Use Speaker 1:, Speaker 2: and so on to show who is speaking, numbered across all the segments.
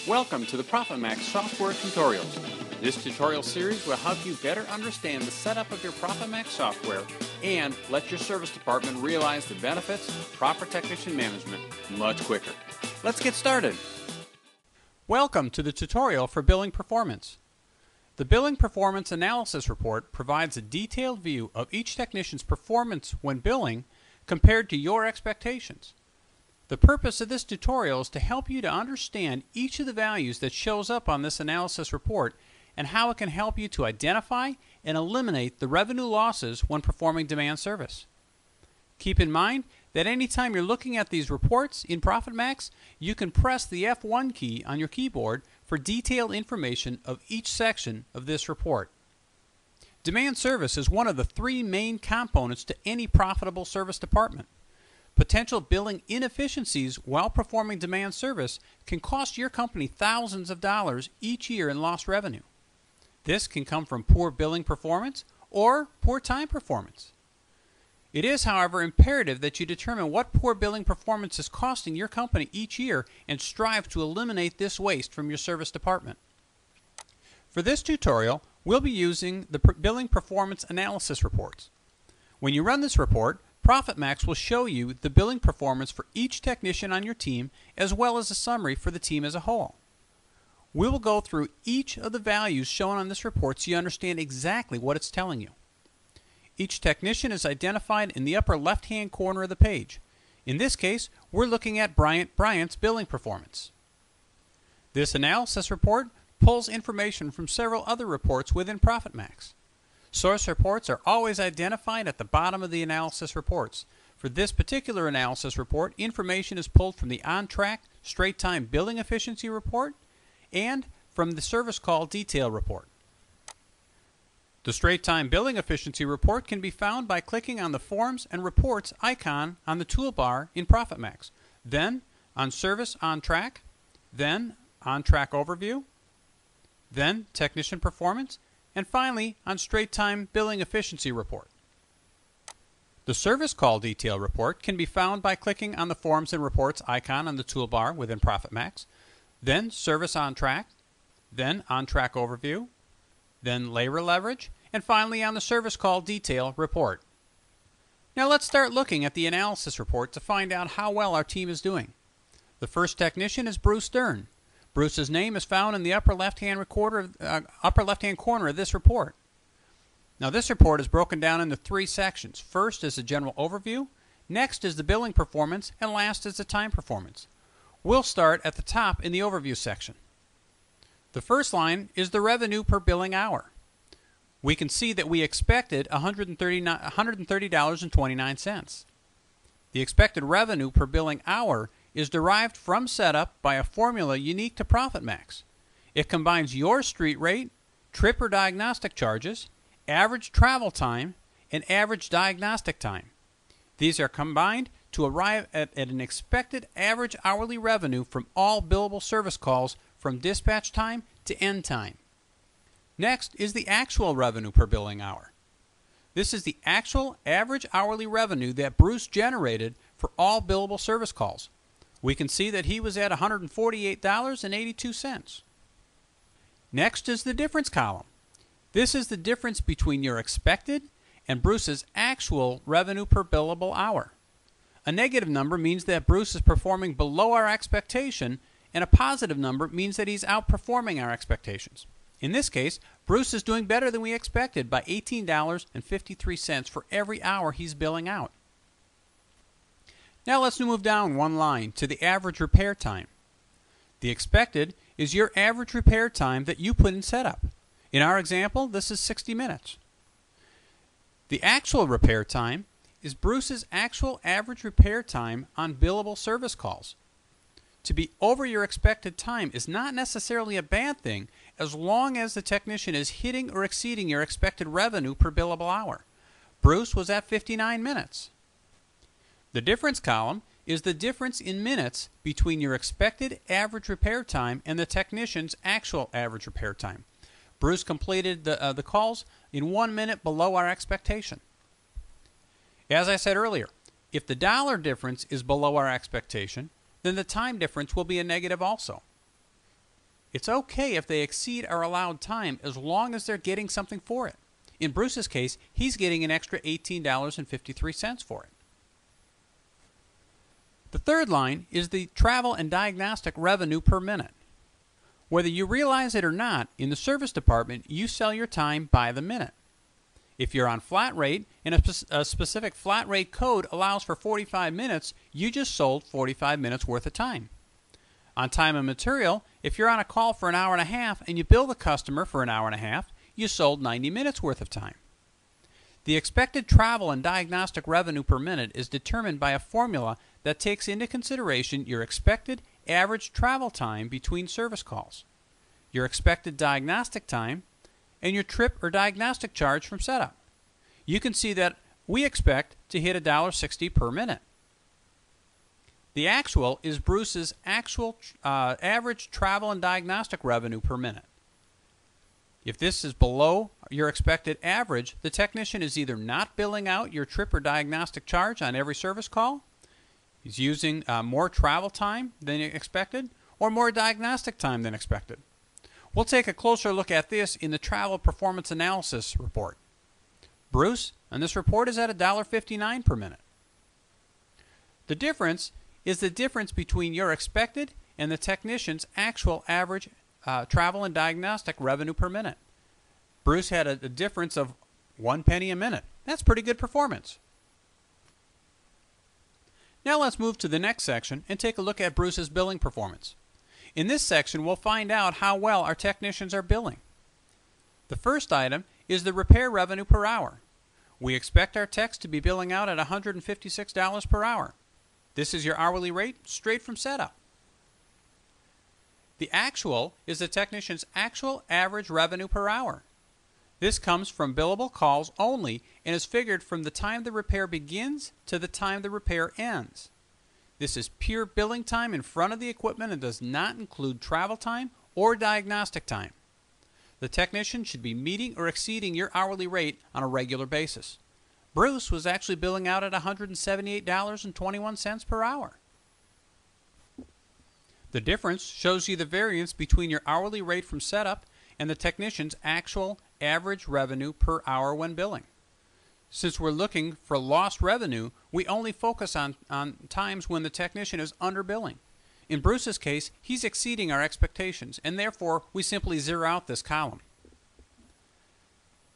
Speaker 1: Welcome to the ProfitMaxx software tutorials. This tutorial series will help you better understand the setup of your ProfitMaxx software and let your service department realize the benefits of proper technician management much quicker. Let's get started. Welcome to the tutorial for billing performance. The Billing Performance Analysis Report provides a detailed view of each technician's performance when billing compared to your expectations. The purpose of this tutorial is to help you to understand each of the values that shows up on this analysis report and how it can help you to identify and eliminate the revenue losses when performing demand service. Keep in mind that anytime you're looking at these reports in ProfitMaxx, you can press the F1 key on your keyboard for detailed information of each section of this report. Demand service is one of the three main components to any profitable service department. Potential billing inefficiencies while performing demand service can cost your company thousands of dollars each year in lost revenue. This can come from poor billing performance or poor time performance. It is, however, imperative that you determine what poor billing performance is costing your company each year and strive to eliminate this waste from your service department. For this tutorial, we'll be using the Billing Performance Analysis Reports. When you run this report, ProfitMaxx will show you the billing performance for each technician on your team as well as a summary for the team as a whole. We will go through each of the values shown on this report so you understand exactly what it's telling you. Each technician is identified in the upper left-hand corner of the page. In this case, we're looking at Bryant Bryant's billing performance. This analysis report pulls information from several other reports within ProfitMaxx. Source reports are always identified at the bottom of the analysis reports. For this particular analysis report, information is pulled from the on-track straight-time billing efficiency report and from the service call detail report. The straight-time billing efficiency report can be found by clicking on the Forms and Reports icon on the toolbar in ProfitMaxx, then on Service on Track, then On-Track Overview, then Technician Performance, and finally on Straight-Time Billing Efficiency Report. The Service Call Detail Report can be found by clicking on the Forms and Reports icon on the toolbar within ProfitMaxx, then Service on Track, then On Track Overview, then Labor Leverage, and finally on the Service Call Detail Report. Now let's start looking at the analysis report to find out how well our team is doing. The first technician is Bruce Durn. Bruce's name is found in the upper left-hand corner of this report. Now this report is broken down into three sections. First is the general overview, next is the billing performance, and last is the time performance. We'll start at the top in the overview section. The first line is the revenue per billing hour. We can see that we expected $130.29. The expected revenue per billing hour is derived from setup by a formula unique to ProfitMaxx. It combines your street rate, trip or diagnostic charges, average travel time, and average diagnostic time. These are combined to arrive at an expected average hourly revenue from all billable service calls from dispatch time to end time. Next is the actual revenue per billing hour. This is the actual average hourly revenue that Bruce generated for all billable service calls. We can see that he was at $148.82. Next is the difference column. This is the difference between your expected and Bruce's actual revenue per billable hour. A negative number means that Bruce is performing below our expectation, and a positive number means that he's outperforming our expectations. In this case, Bruce is doing better than we expected by $18.53 for every hour he's billing out. Now let's move down one line to the average repair time. The expected is your average repair time that you put in setup. In our example, this is 60 minutes. The actual repair time is Bruce's actual average repair time on billable service calls. To be over your expected time is not necessarily a bad thing as long as the technician is hitting or exceeding your expected revenue per billable hour. Bruce was at 59 minutes. The difference column is the difference in minutes between your expected average repair time and the technician's actual average repair time. Bruce completed the calls in 1 minute below our expectation. As I said earlier, if the dollar difference is below our expectation, then the time difference will be a negative also. It's okay if they exceed our allowed time as long as they're getting something for it. In Bruce's case, he's getting an extra $18.53 for it. The third line is the travel and diagnostic revenue per minute. Whether you realize it or not, in the service department, you sell your time by the minute. If you're on flat rate and a specific flat rate code allows for 45 minutes, you just sold 45 minutes worth of time. On time and material, if you're on a call for an hour and a half and you bill the customer for an hour and a half, you sold 90 minutes worth of time. The expected travel and diagnostic revenue per minute is determined by a formula that takes into consideration your expected average travel time between service calls, your expected diagnostic time, and your trip or diagnostic charge from setup. You can see that we expect to hit $1.60 per minute. The actual is Bruce's actual average travel and diagnostic revenue per minute. If this is below your expected average, the technician is either not billing out your trip or diagnostic charge on every service call, he's using more travel time than expected, or more diagnostic time than expected. We'll take a closer look at this in the Travel Performance Analysis report. Bruce, on this report, is at $1.59 per minute. The difference is the difference between your expected and the technician's actual average travel and diagnostic revenue per minute. Bruce had a difference of 1 penny a minute. That's pretty good performance. Now let's move to the next section and take a look at Bruce's billing performance. In this section, we'll find out how well our technicians are billing. The first item is the repair revenue per hour. We expect our techs to be billing out at $156 per hour. This is your hourly rate straight from setup. The actual is the technician's actual average revenue per hour. This comes from billable calls only and is figured from the time the repair begins to the time the repair ends. This is pure billing time in front of the equipment and does not include travel time or diagnostic time. The technician should be meeting or exceeding your hourly rate on a regular basis. Bruce was actually billing out at $178.21 per hour. The difference shows you the variance between your hourly rate from setup and the technician's actual average revenue per hour when billing. Since we're looking for lost revenue, we only focus on times when the technician is underbilling. In Bruce's case, he's exceeding our expectations, and therefore we simply zero out this column.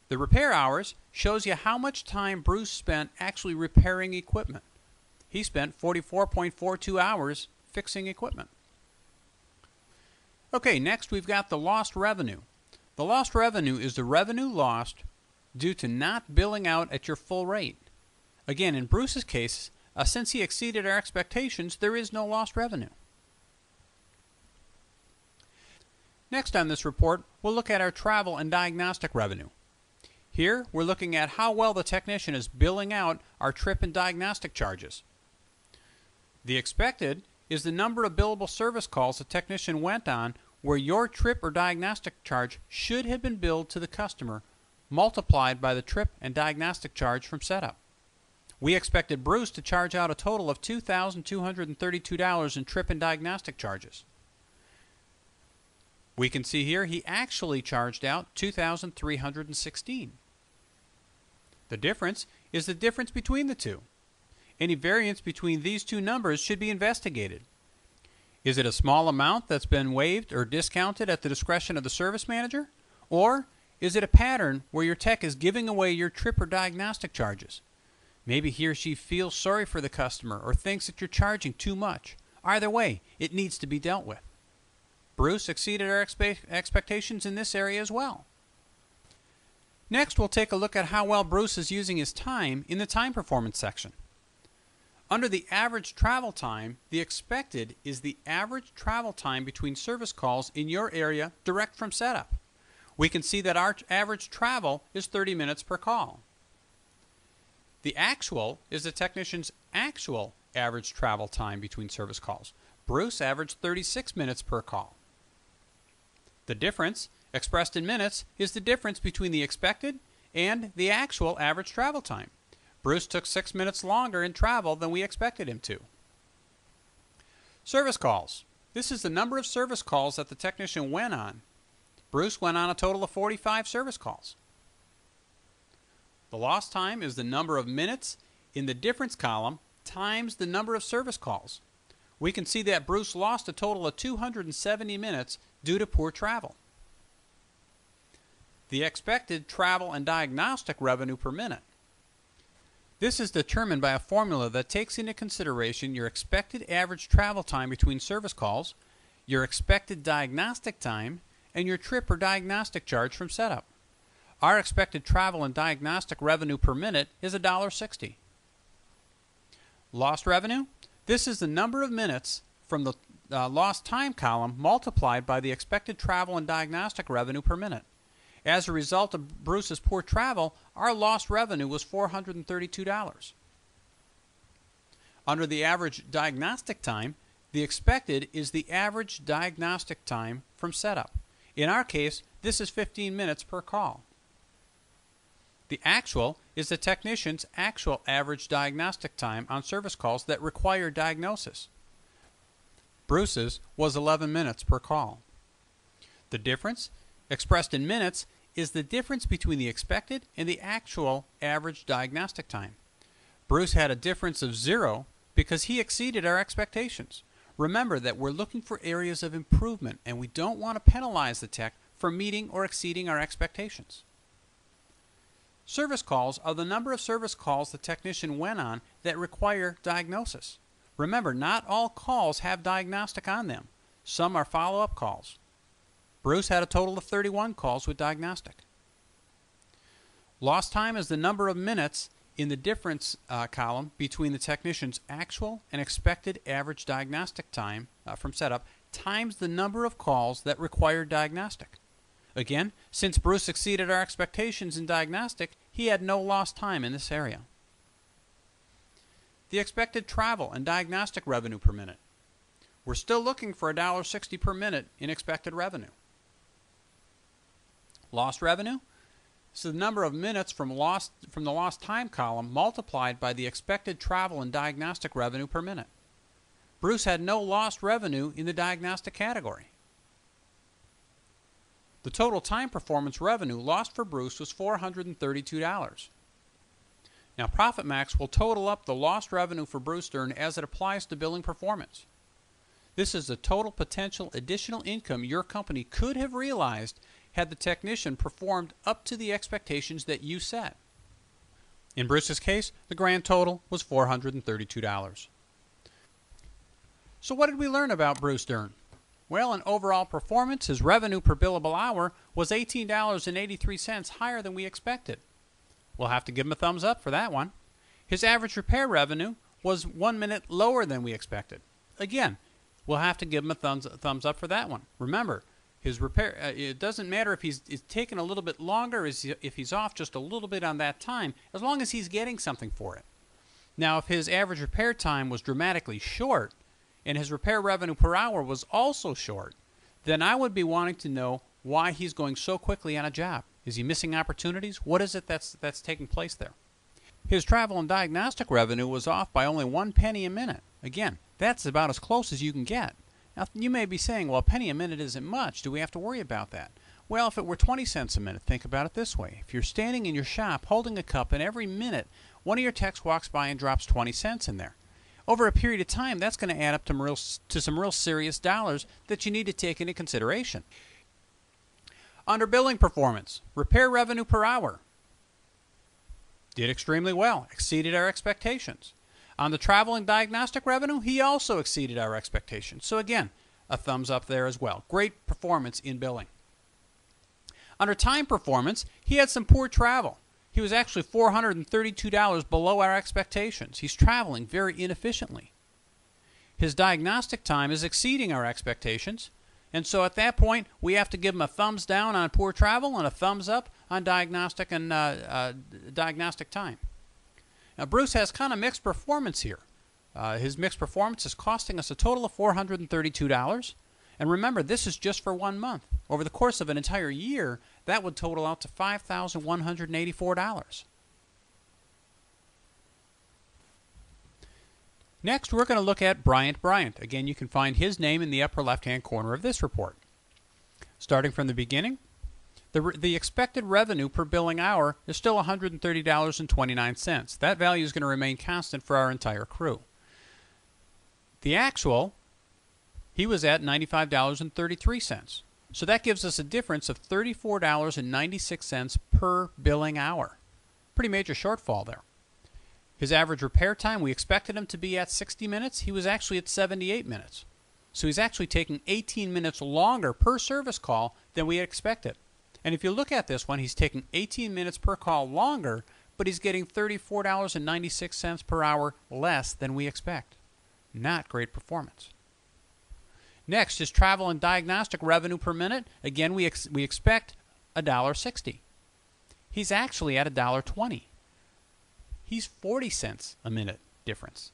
Speaker 1: The repair hours shows you how much time Bruce spent actually repairing equipment. He spent 44.42 hours fixing equipment. Okay, next we've got the lost revenue. The lost revenue is the revenue lost due to not billing out at your full rate. Again, in Bruce's case, since he exceeded our expectations, there is no lost revenue. Next on this report, we'll look at our travel and diagnostic revenue. Here, we're looking at how well the technician is billing out our trip and diagnostic charges. The expected is the number of billable service calls the technician went on where your trip or diagnostic charge should have been billed to the customer, multiplied by the trip and diagnostic charge from setup. We expected Bruce to charge out a total of $2,232 in trip and diagnostic charges. We can see here he actually charged out $2,316. The difference is the difference between the two. Any variance between these two numbers should be investigated. Is it a small amount that's been waived or discounted at the discretion of the service manager? Or is it a pattern where your tech is giving away your trip or diagnostic charges? Maybe he or she feels sorry for the customer or thinks that you're charging too much. Either way, it needs to be dealt with. Bruce exceeded our expectations in this area as well. Next, we'll take a look at how well Bruce is using his time in the time performance section. Under the average travel time, the expected is the average travel time between service calls in your area direct from setup. We can see that our average travel is 30 minutes per call. The actual is the technician's actual average travel time between service calls. Bruce averaged 36 minutes per call. The difference, expressed in minutes, is the difference between the expected and the actual average travel time. Bruce took 6 minutes longer in travel than we expected him to. Service calls. This is the number of service calls that the technician went on. Bruce went on a total of 45 service calls. The lost time is the number of minutes in the difference column times the number of service calls. We can see that Bruce lost a total of 270 minutes due to poor travel. The expected travel and diagnostic revenue per minute. This is determined by a formula that takes into consideration your expected average travel time between service calls, your expected diagnostic time, and your trip or diagnostic charge from setup. Our expected travel and diagnostic revenue per minute is $1.60. Lost revenue? This is the number of minutes from the lost time column multiplied by the expected travel and diagnostic revenue per minute. As a result of Bruce's poor travel, our lost revenue was $432. Under the average diagnostic time, the expected is the average diagnostic time from setup. In our case, this is 15 minutes per call. The actual is the technician's actual average diagnostic time on service calls that require diagnosis. Bruce's was 11 minutes per call. The difference, expressed in minutes, is the difference between the expected and the actual average diagnostic time. Bruce had a difference of 0 because he exceeded our expectations. Remember that we're looking for areas of improvement, and we don't want to penalize the tech for meeting or exceeding our expectations. Service calls are the number of service calls the technician went on that require diagnosis. Remember, not all calls have diagnostic on them. Some are follow-up calls. Bruce had a total of 31 calls with diagnostic. Lost time is the number of minutes in the difference column between the technician's actual and expected average diagnostic time from setup times the number of calls that required diagnostic. Again, since Bruce exceeded our expectations in diagnostic, he had no lost time in this area. The expected travel and diagnostic revenue per minute. We're still looking for $1.60 per minute in expected revenue. Lost revenue? So the number of minutes from the lost time column multiplied by the expected travel and diagnostic revenue per minute. Bruce had no lost revenue in the diagnostic category. The total time performance revenue lost for Bruce was $432. Now ProfitMaxx will total up the lost revenue for Bruce Durn as it applies to billing performance. This is the total potential additional income your company could have realized had the technician performed up to the expectations that you set. In Bruce's case, the grand total was $432. So what did we learn about Bruce Durn? Well, in overall performance, his revenue per billable hour was $18.83 higher than we expected. We'll have to give him a thumbs up for that one. His average repair revenue was 1 minute lower than we expected. Again, we'll have to give him a thumbs up for that one. Remember, his repair, it doesn't matter if he's taking a little bit longer, if he's off just a little bit on that time, as long as he's getting something for it. Now, if his average repair time was dramatically short, and his repair revenue per hour was also short, then I would be wanting to know why he's going so quickly on a job. Is he missing opportunities? What is it that's taking place there? His travel and diagnostic revenue was off by only 1 penny a minute. Again, that's about as close as you can get. Now, you may be saying, well, a penny a minute isn't much. Do we have to worry about that? Well, if it were 20 cents a minute, think about it this way. If you're standing in your shop holding a cup, and every minute one of your techs walks by and drops 20 cents in there, over a period of time, that's going to add up to some real serious dollars that you need to take into consideration. Under billing performance, repair revenue per hour did extremely well, exceeded our expectations. On the travel and diagnostic revenue, he also exceeded our expectations. So again, a thumbs up there as well. Great performance in billing. Under time performance, he had some poor travel. He was actually $432 below our expectations. He's traveling very inefficiently. His diagnostic time is exceeding our expectations, and so at that point, we have to give him a thumbs down on poor travel and a thumbs up on diagnostic and diagnostic time. Now, Bruce has kind of mixed performance here. His mixed performance is costing us a total of $432. And remember, this is just for 1 month. Over the course of an entire year, that would total out to $5,184. Next, we're going to look at Bryant Bryant. Again, you can find his name in the upper left-hand corner of this report. Starting from the beginning, the expected revenue per billing hour is still $130.29. That value is going to remain constant for our entire crew. The actual, he was at $95.33. So that gives us a difference of $34.96 per billing hour. Pretty major shortfall there. His average repair time, we expected him to be at 60 minutes. He was actually at 78 minutes. So he's actually taking 18 minutes longer per service call than we had expected. And if you look at this one, he's taking 18 minutes per call longer, but he's getting $34.96 per hour less than we expect. Not great performance. Next is travel and diagnostic revenue per minute. Again, we expect $1.60. He's actually at $1.20. He's 40 cents a minute difference.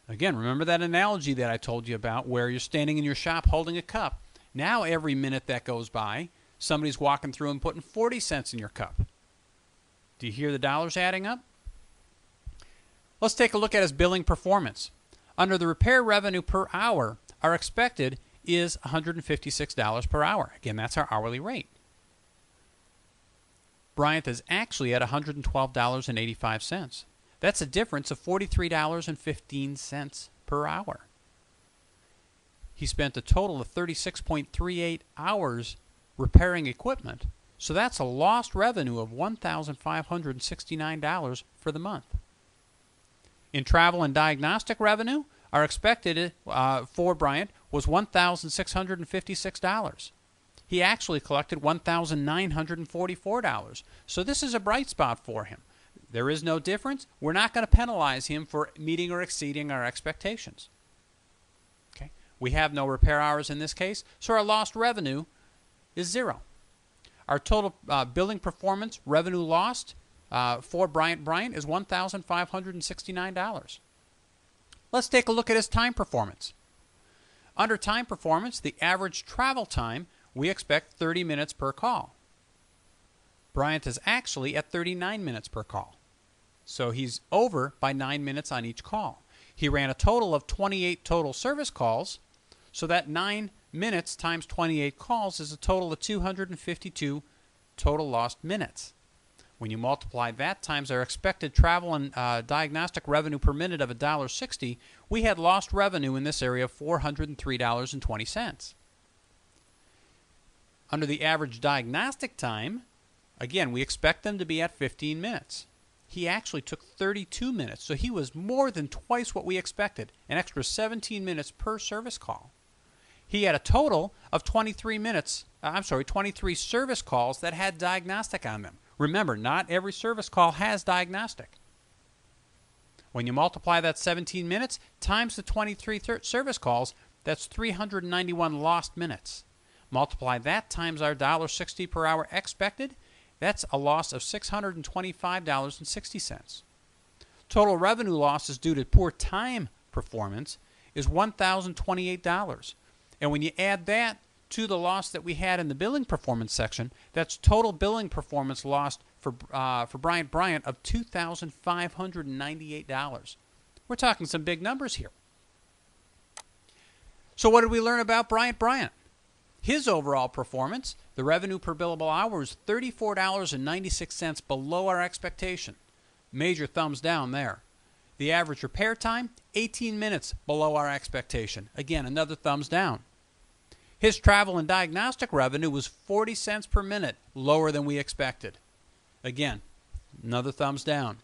Speaker 1: Again, remember that analogy that I told you about where you're standing in your shop holding a cup. Now every minute that goes by, somebody's walking through and putting 40 cents in your cup. Do you hear the dollars adding up? Let's take a look at his billing performance. Under the repair revenue per hour, our expected is $156 per hour. Again, that's our hourly rate. Bryant is actually at $112.85. That's a difference of $43.15 per hour. He spent a total of 36.38 hours repairing equipment, so that's a lost revenue of $1,569 for the month. In travel and diagnostic revenue, our expected for Bryant was $1,656. He actually collected $1,944. So this is a bright spot for him. There is no difference. We're not going to penalize him for meeting or exceeding our expectations. Okay? We have no repair hours in this case, so our lost revenue is zero. Our total billing performance revenue lost for Bryant Bryant is $1,569. Let's take a look at his time performance. Under time performance, the average travel time, we expect 30 minutes per call. Bryant is actually at 39 minutes per call. So he's over by 9 minutes on each call. He ran a total of 28 total service calls, so that 9 minutes times 28 calls is a total of 252 total lost minutes. When you multiply that times our expected travel and diagnostic revenue per minute of $1.60, we had lost revenue in this area of $403.20. Under the average diagnostic time, again, we expect them to be at 15 minutes. He actually took 32 minutes, so he was more than twice what we expected, an extra 17 minutes per service call. He had a total of 23 service calls that had diagnostic on them. Remember, not every service call has diagnostic. When you multiply that 17 minutes times the 23 service calls, that's 391 lost minutes. Multiply that times our $1.60 per hour expected, that's a loss of $625.60. Total revenue losses due to poor time performance is $1,028. And when you add that to the loss that we had in the billing performance section, that's total billing performance lost for Bryant Bryant of $2,598. We're talking some big numbers here. So what did we learn about Bryant Bryant? His overall performance, the revenue per billable hour, is $34.96 below our expectation. Major thumbs down there. The average repair time, 18 minutes below our expectation. Again, another thumbs down. His travel and diagnostic revenue was 40 cents per minute, lower than we expected. Again, another thumbs down.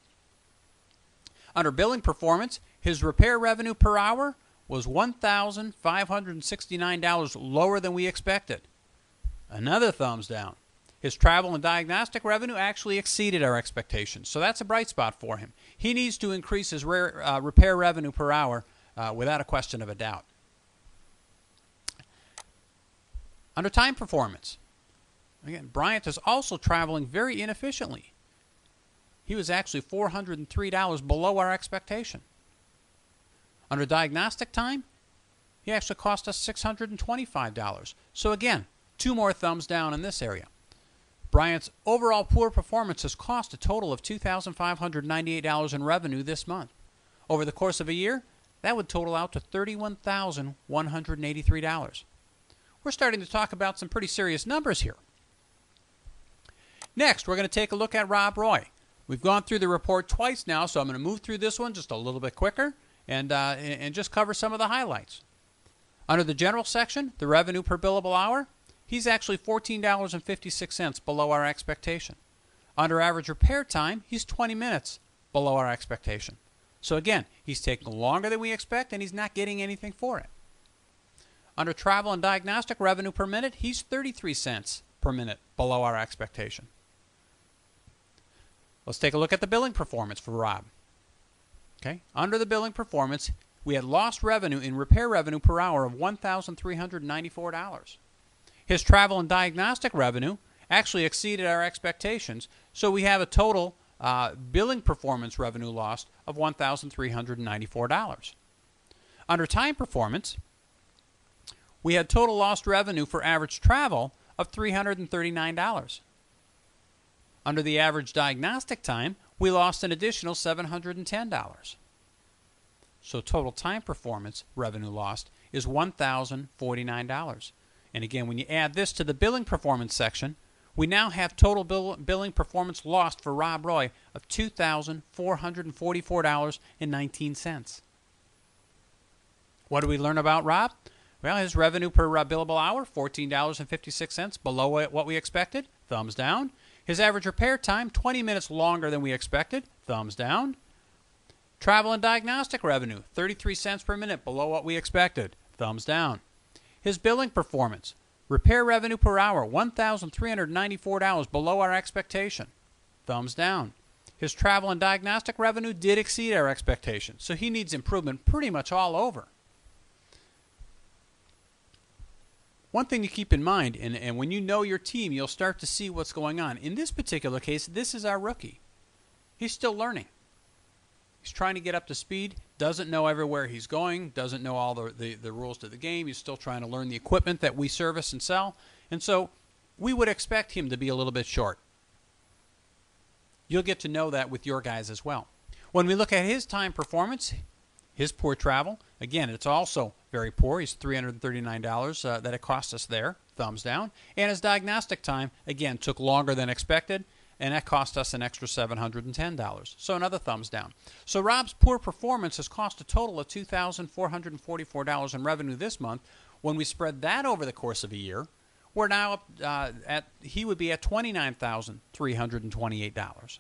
Speaker 1: Under billing performance, his repair revenue per hour was $1,569 lower than we expected. Another thumbs down. His travel and diagnostic revenue actually exceeded our expectations, so that's a bright spot for him. He needs to increase his repair revenue per hour without a question of a doubt. Under time performance, again, Bryant is also traveling very inefficiently. He was actually $403 below our expectation. Under diagnostic time, he actually cost us $625. So again, two more thumbs down in this area. Bryant's overall poor performance has cost a total of $2,598 in revenue this month. Over the course of a year, that would total out to $31,183. We're starting to talk about some pretty serious numbers here. Next, we're going to take a look at Rob Roy. We've gone through the report twice now, so I'm going to move through this one just a little bit quicker and just cover some of the highlights. Under the general section, the revenue per billable hour, he's actually $14.56 below our expectation. Under average repair time, he's 20 minutes below our expectation. So again, he's taking longer than we expect, and he's not getting anything for it. Under travel and diagnostic revenue per minute, he's 33 cents per minute below our expectation. Let's take a look at the billing performance for Rob. Okay, under the billing performance, we had lost revenue in repair revenue per hour of $1,394. His travel and diagnostic revenue actually exceeded our expectations, so we have a total billing performance revenue lost of $1,394. Under time performance, we had total lost revenue for average travel of $339. Under the average diagnostic time, we lost an additional $710. So total time performance revenue lost is $1,049. And again, when you add this to the billing performance section, we now have total billing performance lost for Rob Roy of $2,444.19. What do we learn about Rob? Well, his revenue per billable hour, $14.56, below what we expected. Thumbs down. His average repair time, 20 minutes longer than we expected. Thumbs down. Travel and diagnostic revenue, 33 cents per minute, below what we expected. Thumbs down. His billing performance, repair revenue per hour, $1,394, below our expectation. Thumbs down. His travel and diagnostic revenue did exceed our expectations, so he needs improvement pretty much all over. One thing to keep in mind, and when you know your team, you'll start to see what's going on. In this particular case, this is our rookie. He's still learning. He's trying to get up to speed, doesn't know everywhere he's going, doesn't know all the rules to the game. He's still trying to learn the equipment that we service and sell. And so we would expect him to be a little bit short. You'll get to know that with your guys as well. When we look at his time performance, his poor travel, again, it's also very poor. He's $339 that it cost us there. Thumbs down. And his diagnostic time, again, took longer than expected, and that cost us an extra $710. So another thumbs down. So Rob's poor performance has cost a total of $2,444 in revenue this month. When we spread that over the course of a year, we're now up he would be at $29,328.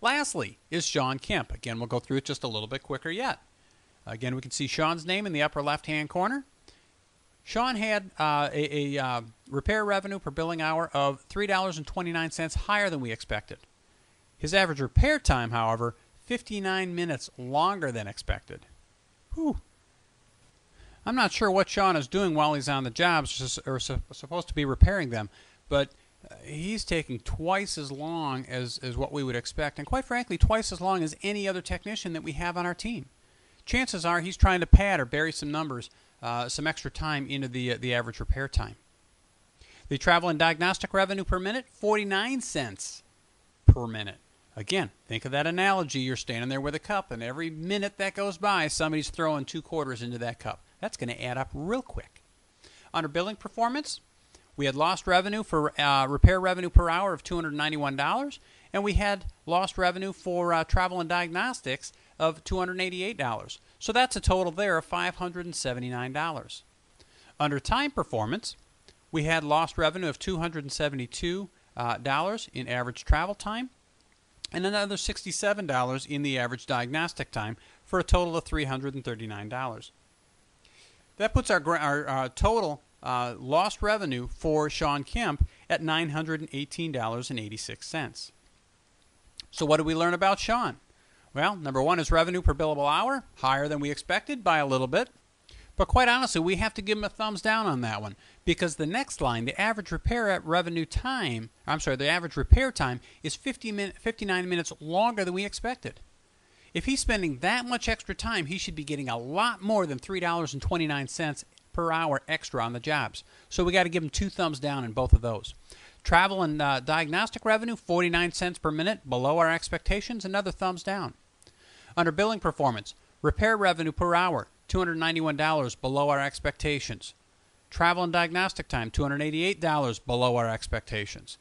Speaker 1: Lastly is Shawn Kemp. Again, we'll go through it just a little bit quicker yet. Again, we can see Shawn's name in the upper left-hand corner. Shawn had a repair revenue per billing hour of $3.29 higher than we expected. His average repair time, however, 59 minutes longer than expected. Whew. I'm not sure what Shawn is doing while he's on the jobs, or supposed to be repairing them, but he's taking twice as long as what we would expect, and quite frankly, twice as long as any other technician that we have on our team. Chances are he's trying to pad or bury some numbers, some extra time into the average repair time. The travel and diagnostic revenue per minute, 49 cents per minute. Again, think of that analogy. You're standing there with a cup, and every minute that goes by, somebody's throwing 2 quarters into that cup. That's going to add up real quick. Under billing performance, we had lost revenue for repair revenue per hour of $291, and we had lost revenue for travel and diagnostics of $288. So that's a total there of $579. Under time performance, we had lost revenue of $272 in average travel time, and another $67 in the average diagnostic time, for a total of $339. That puts our total lost revenue for Shawn Kemp at $918.86. So what did we learn about Shawn? Well, number one is revenue per billable hour, higher than we expected by a little bit. But quite honestly, we have to give him a thumbs down on that one, because the next line, the average repair time is 59 minutes longer than we expected. If he's spending that much extra time, he should be getting a lot more than $3.29 per hour extra on the jobs. So we got to give him 2 thumbs down in both of those. Travel and diagnostic revenue, 49 cents per minute, below our expectations, another thumbs down. Under billing performance, Repair revenue per hour, $291 below our expectations. Travel and diagnostic time, $288 below our expectations.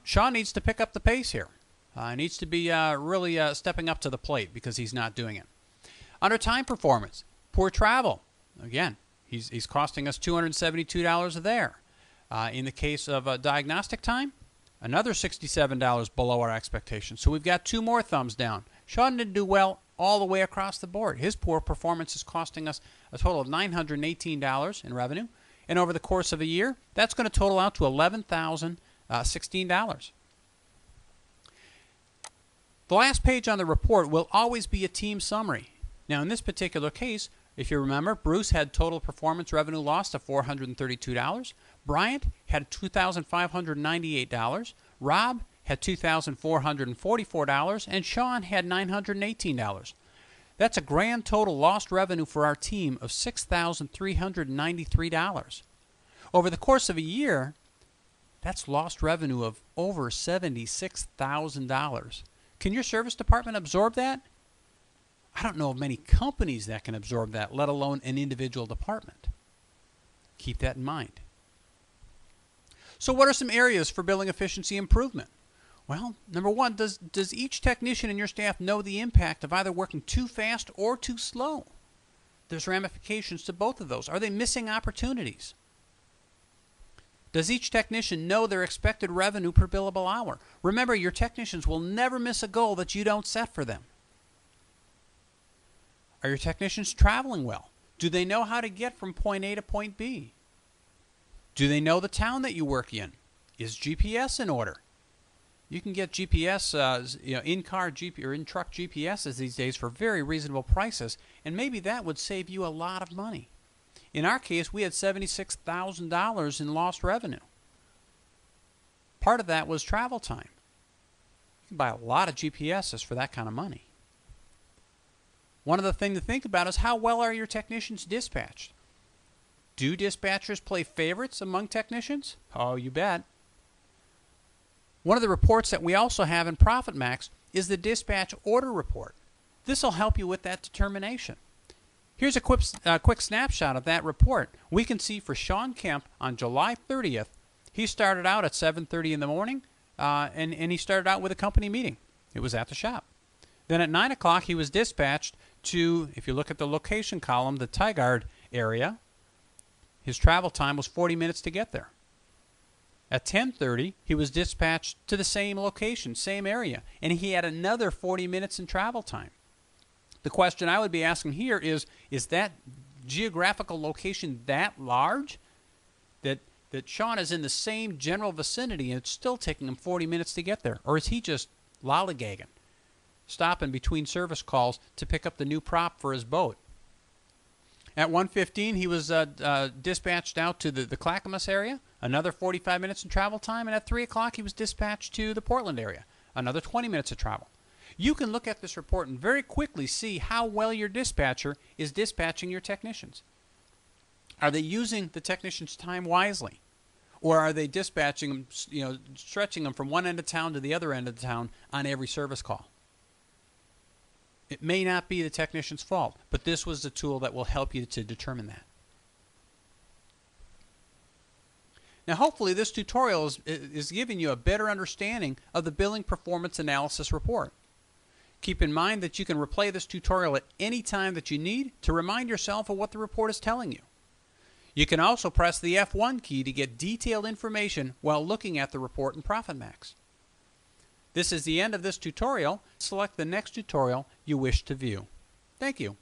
Speaker 1: Shawn needs to pick up the pace here. He needs to be really stepping up to the plate because he's not doing it. Under time performance, poor travel. Again, he's costing us $272 there. In the case of diagnostic time, another $67 below our expectations. So we've got 2 more thumbs down. Shawn didn't do well all the way across the board. His poor performance is costing us a total of $918 in revenue. And over the course of a year, that's going to total out to $11,016. The last page on the report will always be a team summary. Now, in this particular case, if you remember, Bruce had total performance revenue loss of $432. Bryant had $2,598. Rob had $2,444. And Shawn had $918. That's a grand total lost revenue for our team of $6,393. Over the course of a year, that's lost revenue of over $76,000. Can your service department absorb that? I don't know of many companies that can absorb that, let alone an individual department. Keep that in mind. So what are some areas for billing efficiency improvement? Well, number one, does each technician in your staff know the impact of either working too fast or too slow? There's ramifications to both of those. Are they missing opportunities? Does each technician know their expected revenue per billable hour? Remember, your technicians will never miss a goal that you don't set for them. Are your technicians traveling well? Do they know how to get from point A to point B? Do they know the town that you work in? Is GPS in order? You can get GPS, in-car GPS or in-truck GPSs these days for very reasonable prices, and maybe that would save you a lot of money. In our case, we had $76,000 in lost revenue. Part of that was travel time. You can buy a lot of GPSs for that kind of money. One other thing to think about is how well are your technicians dispatched? Do dispatchers play favorites among technicians? Oh, you bet. One of the reports that we also have in ProfitMaxx is the dispatch order report. This will help you with that determination. Here's a quick snapshot of that report. We can see for Shawn Kemp on July 30th, he started out at 7:30 in the morning, and he started out with a company meeting. It was at the shop. Then at 9 o'clock, he was dispatched to, if you look at the location column, the Tigard area. His travel time was 40 minutes to get there. At 10:30, he was dispatched to the same location, same area, and he had another 40 minutes in travel time. The question I would be asking here is that geographical location that large that Shawn is in the same general vicinity and it's still taking him 40 minutes to get there? Or is he just lollygagging, stopping between service calls to pick up the new prop for his boat? At 1:15, he was dispatched out to the Clackamas area, another 45 minutes in travel time, and at 3 o'clock, he was dispatched to the Portland area, another 20 minutes of travel. You can look at this report and very quickly see how well your dispatcher is dispatching your technicians. Are they using the technician's time wisely? Or are they dispatching them, stretching them from one end of town to the other end of the town on every service call? It may not be the technician's fault, but this was the tool that will help you to determine that. Now, hopefully this tutorial is giving you a better understanding of the Billing Performance Analysis Report. Keep in mind that you can replay this tutorial at any time that you need to remind yourself of what the report is telling you. You can also press the F1 key to get detailed information while looking at the report in ProfitMaxx. This is the end of this tutorial. Select the next tutorial you wish to view. Thank you.